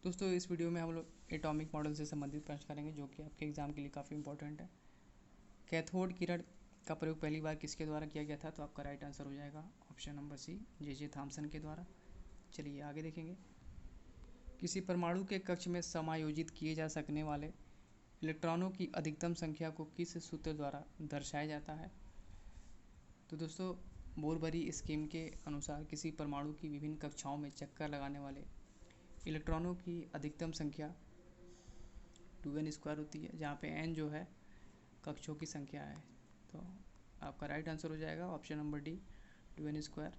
दोस्तों इस वीडियो में हम लोग एटॉमिक मॉडल से संबंधित प्रश्न करेंगे जो कि आपके एग्जाम के लिए काफ़ी इंपॉर्टेंट है। कैथोड किरण का प्रयोग पहली बार किसके द्वारा किया गया था? तो आपका राइट आंसर हो जाएगा option number C, J Thomson के द्वारा। चलिए आगे देखेंगे। किसी परमाणु के कक्ष में समायोजित किए जा सकने वाले इलेक्ट्रॉनों की अधिकतम संख्या को किस सूत्र द्वारा दर्शाया जाता है? तो दोस्तों बोरबरी स्कीम के अनुसार किसी परमाणु की विभिन्न कक्षाओं में चक्कर लगाने वाले इलेक्ट्रॉनों की अधिकतम संख्या 2n² होती है, जहाँ पे n जो है कक्षों की संख्या है। तो आपका राइट आंसर हो जाएगा ऑप्शन नंबर डी, 2n²।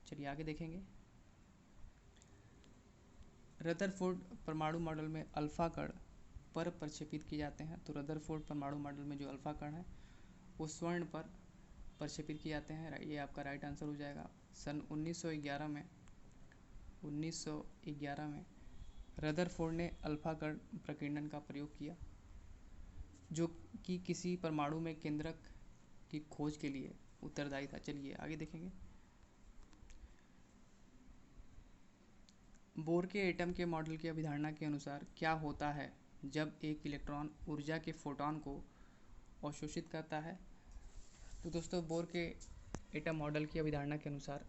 चलिए आगे देखेंगे। रदरफोर्ड परमाणु मॉडल में अल्फा कण पर प्रक्षेपित किए जाते हैं। तो रदरफोर्ड परमाणु मॉडल में जो अल्फा कण है वो स्वर्ण पर प्रक्षेपित किए जाते हैं। ये आपका राइट आंसर हो जाएगा। सन 1911 में रदरफोर्ड ने अल्फा कण प्रकीर्णन का प्रयोग किया, जो कि किसी परमाणु में केंद्रक की खोज के लिए उत्तरदायी था। चलिए आगे देखेंगे। बोर के एटम के मॉडल की अवधारणा के अनुसार क्या होता है जब एक इलेक्ट्रॉन ऊर्जा के फोटॉन को अवशोषित करता है? तो दोस्तों बोर के एटम मॉडल की अवधारणा के अनुसार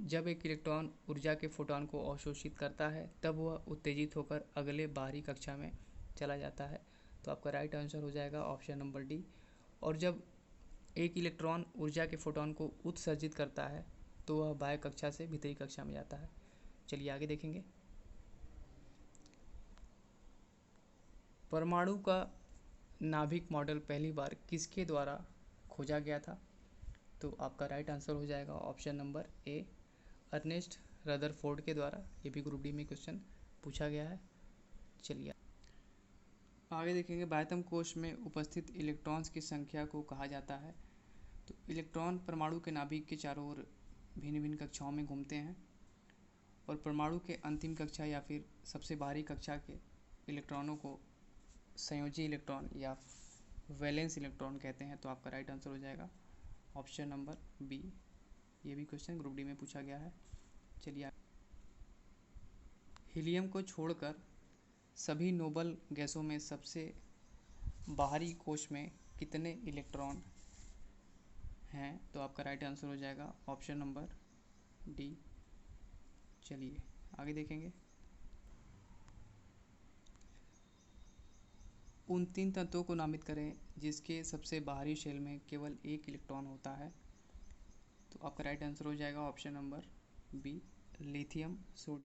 जब एक इलेक्ट्रॉन ऊर्जा के फोटॉन को अवशोषित करता है तब वह उत्तेजित होकर अगले बाहरी कक्षा में चला जाता है। तो आपका राइट आंसर हो जाएगा ऑप्शन नंबर डी। और जब एक इलेक्ट्रॉन ऊर्जा के फोटॉन को उत्सर्जित करता है तो वह बाह्य कक्षा से भीतरी कक्षा में जाता है। चलिए आगे देखेंगे। परमाणु का नाभिक मॉडल पहली बार किसके द्वारा खोजा गया था? तो आपका राइट आंसर हो जाएगा option number A, Ernest Rutherford के द्वारा। ये भी ग्रुप डी में क्वेश्चन पूछा गया है। चलिए आगे देखेंगे। बाह्यतम कोश में उपस्थित इलेक्ट्रॉन्स की संख्या को कहा जाता है। तो इलेक्ट्रॉन परमाणु के नाभिक के चारों ओर भिन्न भिन्न कक्षाओं में घूमते हैं और परमाणु के अंतिम कक्षा या फिर सबसे बाहरी कक्षा के इलेक्ट्रॉनों को संयोजी इलेक्ट्रॉन या वैलेंस इलेक्ट्रॉन कहते हैं। तो आपका राइट आंसर हो जाएगा ऑप्शन नंबर बी। ये भी क्वेश्चन ग्रुप डी में पूछा गया है। चलिए हीलियम को छोड़कर सभी नोबल गैसों में सबसे बाहरी कोश में कितने इलेक्ट्रॉन हैं? तो आपका राइट आंसर हो जाएगा ऑप्शन नंबर डी। चलिए आगे देखेंगे। उन 3 तत्वों को नामित करें जिसके सबसे बाहरी शेल में केवल एक इलेक्ट्रॉन होता है। तो आपका राइट आंसर हो जाएगा option number B, lithium, sodium.